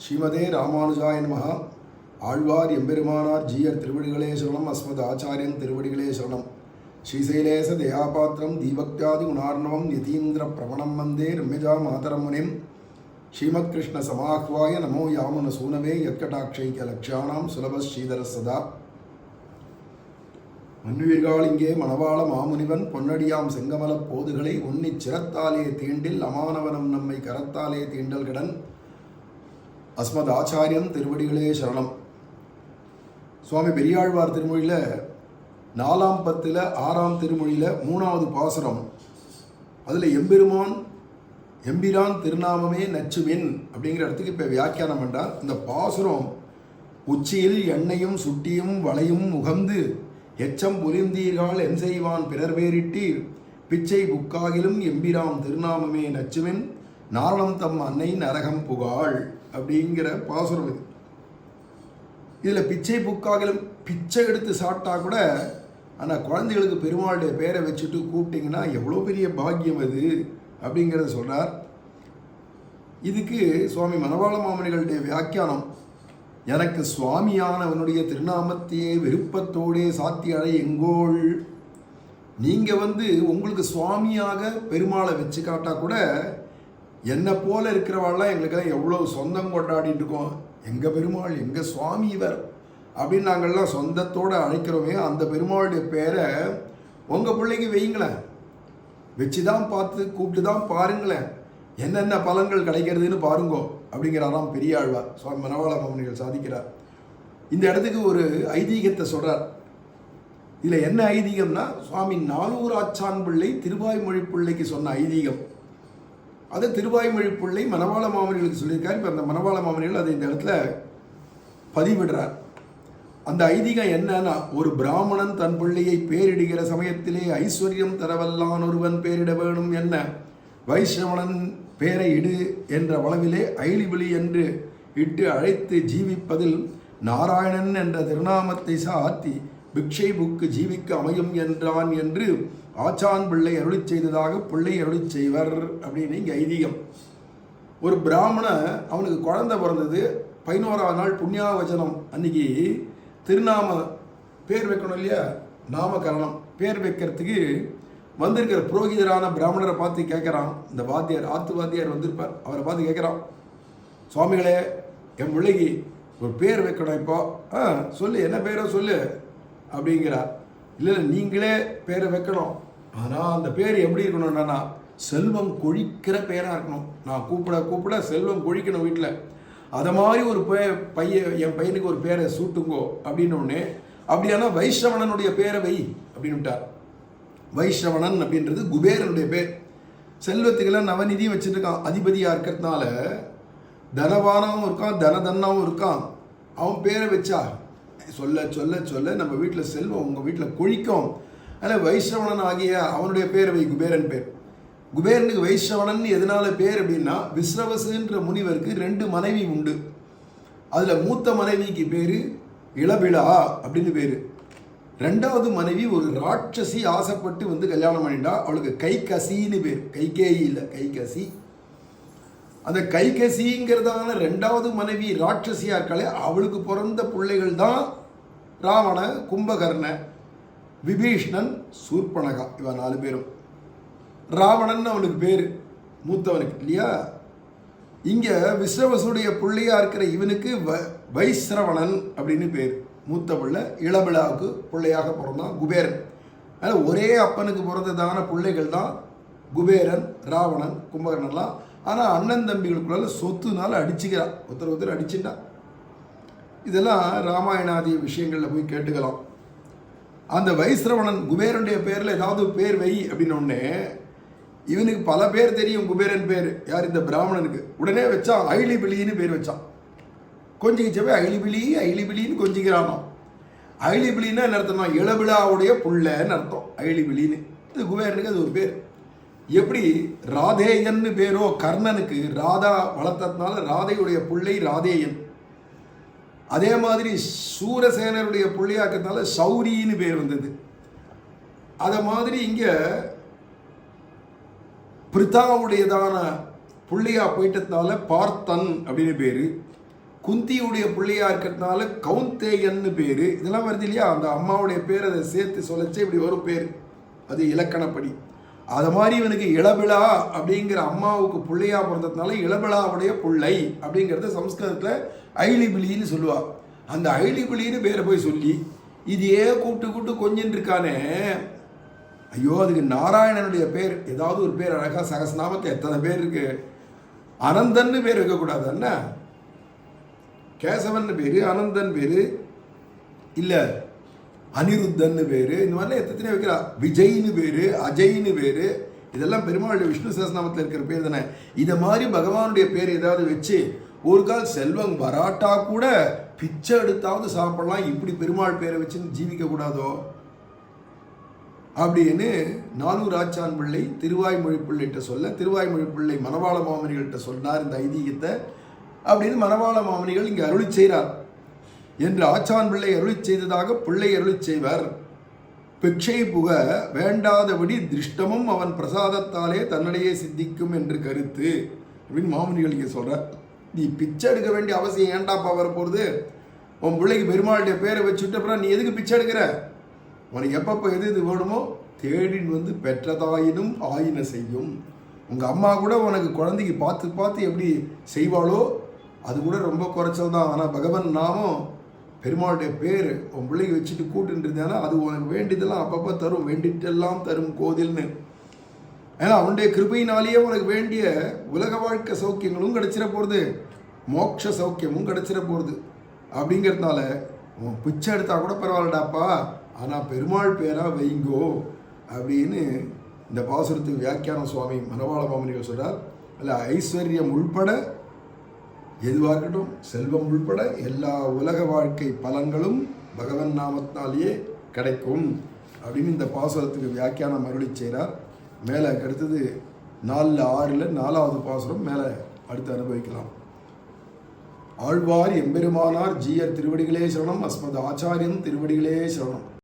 ஸ்ரீமதே ராமானுஜாய நமஹ. ஆழ்வார் எம்பெருமானார் ஜீயர் திருவடிகளே சரணம். அஸ்மத் ஆச்சாரியன் திருவடிகளே சரணம். ஸ்ரீசைலேச தயாபாத்திரம் தீபக்தியாதி குணார்ணவம் யதீந்திர பிரவணம் வந்தே ரம்யஜா மாதரம் முனிம். ஸ்ரீமத் கிருஷ்ண சமாஹ்வாய நமோ யாமுன சூனவே யத்கடாட்சைக்க லக்ஷானாம் சுலப ஸ்ரீதர சதா. மன்னுயிர்கள் இங்கே மணவாள மாமுனிவன் பொன்னடியாம் செங்கமலப் போதுகளை உன்னிச் சிரத்தாலே தீண்டில் அமானவனம் நம்மை கரத்தாலே தீண்டல் கடன். அஸ்மத் ஆச்சாரியன் திருவடிகளே சரணம். சுவாமி பெரியாழ்வார் திருமொழியில் 4ஆம் பத்தில் 6ஆம் திருமொழியில் 3வது பாசுரம். அதில் எம்பிரான் திருநாமமே நச்சுவின் அப்படிங்கிற இடத்துக்கு இப்போ வியாக்கியானம் பண்ணார். இந்த பாசுரம் உச்சியில் எண்ணெயும் சுட்டியும் வளையும் முகந்து எச்சம் புலிந்தீர்கள் என் செய்வான் பிறர் வேறிட்டீர் பிச்சை புக்காகிலும் எம்பிராம் திருநாமமே நச்சுவின் நாரணம் தம் அன்னை நரகம் புகாள் அப்படிங்கிற பாசுரம் இது. இதில் பிச்சை புக்காகிலும் பிச்சை எடுத்து சாப்பிட்டா கூட ஆனால் குழந்தைகளுக்கு பெருமாளுடைய பேரை வச்சுட்டு கூப்பிட்டிங்கன்னா எவ்வளோ பெரிய பாக்கியம் அது அப்படிங்கிறத சொல்கிறார். இதுக்கு சுவாமி மணவாள மாமுனிகளுடைய வியாக்கியானம், எனக்கு சுவாமியானவனுடைய திருநாமத்தையே விருப்பத்தோடே சாத்தி அழை எங்கோள். நீங்கள் உங்களுக்கு சுவாமியாக பெருமாளை வச்சு காட்டா கூட என்னை போல இருக்கிறவாள்லாம் எங்களுக்கெல்லாம் எவ்வளோ சொந்தம் கொண்டாடிட்டு இருக்கோம். எங்கள் பெருமாள் எங்கள் சுவாமி இவர் அப்படின்னு நாங்கள்லாம் சொந்தத்தோடு அழைக்கிறோமே, அந்த பெருமாளுடைய பேரை உங்கள் பிள்ளைங்க வைங்களேன், வச்சு தான் பார்த்து கூப்பிட்டு தான் பாருங்களேன், என்னென்ன பலன்கள் கிடைக்கிறதுன்னு பாருங்கோ அப்படிங்கிறாராம் பெரியாழ்வார். சுவாமி மணவாள மாமுனிகள் சாதிக்கிறார். இந்த இடத்துக்கு ஒரு ஐதீகத்தை சொல்கிறார். இதில் என்ன ஐதீகம்னா, சுவாமி நாலூர் ஆச்சான் பிள்ளை திருவாய்மொழி பிள்ளைக்கு சொன்ன ஐதீகம். அதை திருவாய்மொழி பிள்ளை மணவாள மாமுனிகளுக்கு சொல்லியிருக்காரு. இப்போ அந்த மணவாள மாமுனிகள் அதை இந்த இடத்துல பதிவிடுறார். அந்த ஐதீகம் என்னன்னா, ஒரு பிராமணன் தன் பிள்ளையை பேரிடுகிற சமயத்திலே ஐஸ்வர்யம் தரவல்லான் ஒருவன் பேரிட வேணும் என்ன, வைஷ்ணவனன் பேரை இடு என்ற வளவிலே ஐலிபிலி என்று இட்டு அழைத்து ஜீவிப்பதில் நாராயணன் என்ற திருநாமத்தை சாத்தி பிக்ஷை புக்கு ஜீவிக்க அமையும் என்றான் என்று ஆச்சான் பிள்ளை அருளி செய்ததாக பிள்ளை அருளி செய்வர் அப்படின்னு இங்கே ஐதீகம். ஒரு பிராமணன் அவனுக்கு குழந்தை பிறந்தது, 11ஆவது நாள் புண்ணியாவச்சனம் அன்னைக்கு திருநாம பேர் வைக்கணும் இல்லையா, நாமகரணம் பேர் வைக்கிறதுக்கு வந்திருக்கிற புரோகிதரான பிராமணரை பார்த்து கேட்குறான். இந்த வாத்தியார் ஆத்து வாத்தியார் வந்திருப்பார், அவரை பார்த்து கேட்குறான், சுவாமிகளே என் பிள்ளைக்கு ஒரு பேர் வைக்கணும், இப்போ சொல்லு என்ன பேரோ சொல்லு அப்படிங்கிறார். இல்லை நீங்களே பேரை வைக்கணும், ஆனால் அந்த பேர் எப்படி இருக்கணும்னா செல்வம் கொழிக்கிற பேராக இருக்கணும். நான் கூப்பிட செல்வம் கொழிக்கணும் வீட்டில். அதை மாதிரி ஒரு என் பையனுக்கு ஒரு பேரை சூட்டுங்கோ அப்படின்னோடனே, அப்படியானா வைஷ்ணவனனுடைய பேரை வை அப்படின்னுட்டார். வைஷ்ணவனன் அப்படின்றது குபேரனுடைய பேர். செல்வத்துக்கெல்லாம் நவநிதியும் வச்சுட்டு இருக்கான், அதிபதியாக இருக்கிறதுனால தனவானாவும் இருக்கான் தனதன்னாவும் இருக்கான். அவன் பேரை வச்சா சொல்ல சொல்ல சொல்ல நம்ம வீட்டில் செல்வம் உங்கள் வீட்டில் கொழிக்கும். அதில் வைஷ்ணவனன் ஆகிய அவனுடைய பேரை வை, குபேரன் பேர். குபேரனுக்கு வைஷ்ணவனன் எதனால பேர் அப்படின்னா, விஸ்ரவசுன்ற முனிவருக்கு 2 மனைவி உண்டு. அதில் மூத்த மனைவிக்கு பேர் இளபிளா அப்படின்னு பேர். 2வது மனைவி ஒரு ராட்சசி ஆசைப்பட்டு கல்யாணம் பண்ணிட்டா, அவளுக்கு கைகசின்னு பேர். கைகேயி இல்லை, கைகசி. அந்த கைகசிங்கிறதான 2வது மனைவி ராட்சசியா இருக்காளே, அவளுக்கு பிறந்த பிள்ளைகள் தான் ராவண, கும்பகர்ண, விபீஷ்ணன், சூர்பனகா. இவன் 4 பேரும். ராவணன் அவனுக்கு பேர் மூத்தவனுக்கு இல்லையா. இங்கே விஸ்ரவசுடைய பிள்ளையா இருக்கிற இவனுக்கு வைஸ்ரவணன் அப்படின்னு பேர். மூத்த பிள்ளை இளபிளாவுக்கு பிள்ளையாக பிறந்தான் குபேரன். அதனால் ஒரே அப்பனுக்கு பிறந்ததான பிள்ளைகள் தான் குபேரன், ராவணன், கும்பகர்ணன்லாம். ஆனால் அண்ணன் தம்பிகளுக்குள்ள சொத்துனால அடிச்சுக்கிறான், ஒருத்தர் அடிச்சுட்டான். இதெல்லாம் ராமாயணாதி விஷயங்களில் போய் கேட்டுக்கலாம். அந்த வைஸ்ரவணன் குபேரனுடைய பேரில் ஏதாவது பேர் வை அப்படின்னோடனே, இவனுக்கு பல பேர் தெரியும் குபேரன் பேர். யார்? இந்த பிராமணனுக்கு. உடனே வச்சான் ஐலிபிலின்னு பேர் வச்சான். கொஞ்சிக்கிச்சவே ஐலிபிலின்னு கொஞ்சிக்கிறானோ. ஐலிபிலின்னா என்ன அர்த்தம்னா, இளபிளாவுடைய புள்ளன்னு அர்த்தம் ஐலிபிலின்னு. இது குபேரனுக்கு அது ஒரு பேர். எப்படி ராதேயன்னு பேரோ கர்ணனுக்கு, ராதா வளர்த்ததுனால ராதையுடைய பிள்ளை ராதேயன். அதே மாதிரி சூரசேனருடைய பிள்ளையாக்கிறதுனால சௌரின்னு பேர் வந்தது. அதை மாதிரி இங்கே பிரித்தாவுடையதான புள்ளியா போயிட்டதுனால பார்த்தன் அப்படின்னு பேர். குந்தியுடைய பிள்ளையா இருக்கிறதுனால கவுந்தேயன்னு பேரு. இதெல்லாம் வருது இல்லையா, அந்த அம்மாவுடைய பேர் அதை சேர்த்து சொல்லச்சு இப்படி வரும் பேர், அது இலக்கணப்படி. அது மாதிரி இவனுக்கு இளபிளா அப்படிங்கிற அம்மாவுக்கு பிள்ளையா பிறந்ததுனால இளபிளாவுடைய பிள்ளை அப்படிங்கிறத சம்ஸ்கிருதத்தில் ஐலிபிலின்னு சொல்லுவா. அந்த ஐலிபிலின்னு பேரை போய் சொல்லி இதையே கூப்பிட்டு கொஞ்சின்னு இருக்கானே. ஐயோ, அதுக்கு நாராயணனுடைய பேர் ஏதாவது ஒரு பேர் அழகா சகசநாமத்தில் எத்தனை பேர் இருக்கு. அனந்தன்னு பேர் வைக்கக்கூடாது என்ன, கேசவன் பேரு, அனந்தன் பேரு, இல்லை அனிருத்தன்னு பேரு, இந்த மாதிரிலாம் எத்தனை வைக்கிறா. விஜய்னு பேரு, அஜய்னு பேரு, இதெல்லாம் பெருமாளுடைய விஷ்ணு சகஸ்ரநாமத்தில் இருக்கிற பேர் தானே. இதை மாதிரி பகவானுடைய பேர் ஏதாவது வச்சு ஒரு கால் செல்வம் வராட்டா கூட பிச்சை எடுத்தாவது சாப்பிடலாம், இப்படி பெருமாள் பேரை வச்சுன்னு ஜீவிக்க கூடாதோ அப்படின்னு நானூர் ஆச்சான் பிள்ளை திருவாய்மொழி பிள்ளைகிட்ட சொல்ல, திருவாய்மொழி பிள்ளை மணவாள மாமனிகள்கிட்ட சொன்னார் இந்த ஐதீகத்தை அப்படின்னு மணவாள மாமனிகள் இங்கே அருளி செய்கிறார் என்று ஆச்சான் பிள்ளை அருளி செய்ததாக பிள்ளை அருளி செய்வர். பிக்ஷை புக வேண்டாதபடி திருஷ்டமும் அவன் பிரசாதத்தாலே தன்னிடையே சித்திக்கும் என்று கருத்து அப்படின்னு மாமனிகள் இங்கே சொல்கிறார். நீ பிச்சை எடுக்க வேண்டிய அவசியம் ஏண்டாப்பா வரப்போகிறது, உன் பிள்ளைக்கு பெருமாளுடைய பேரை வச்சுட்டு அப்புறம் நீ எதுக்கு பிச்சை எடுக்கிற, உனக்கு எப்பப்போ எது வேணுமோ தேடின்னு வந்து பெற்றதாயினும் ஆயின செய்யும். உங்கள் அம்மா கூட உனக்கு குழந்தைக்கு பார்த்து எப்படி செய்வாளோ அது கூட ரொம்ப குறைச்சல் தான். ஆனால் பகவன் நாமம் பெருமாளுடைய பேர் உன் பிள்ளைக்கு வச்சுட்டு கூட்டுன்னு இருந்தானா அது உனக்கு வேண்டியதெல்லாம் அப்பப்போ தரும், வேண்டிட்டெல்லாம் தரும் கோதில்னு. ஏன்னா அவனுடைய கிருபையினாலேயே உனக்கு வேண்டிய உலக வாழ்க்கை சௌக்கியங்களும் கிடைச்சிட போகிறது, மோட்ச சௌக்கியமும் கிடைச்சிட போகிறது. அப்படிங்கிறதுனால உன் பிச்சை எடுத்தா கூட பரவாயில்லடாப்பா, ஆனால் பெருமாள் பேரா வைங்கோ அப்படின்னு இந்த பாசுரத்துக்கு வியாக்கியான சுவாமி மணவாள மாமனிகள் சொல்கிறார். இல்லை ஐஸ்வர்யம் உள்பட எதுவாக இருக்கட்டும், செல்வம் உள்பட எல்லா உலக வாழ்க்கை பலன்களும் பகவன் நாமத்தினாலேயே கிடைக்கும் அப்படின்னு இந்த பாசுரத்துக்கு வியாக்கியானம் அருளி செய்கிறார். மேலே அடுத்தது 4-6 4வது பாசுரம் மேலே அடுத்து அனுபவிக்கலாம். ஆழ்வார் எம்பெருமானார் ஜீயர் திருவடிகளே சரணம், அஸ்மத் ஆச்சாரியன் திருவடிகளே சரணம்.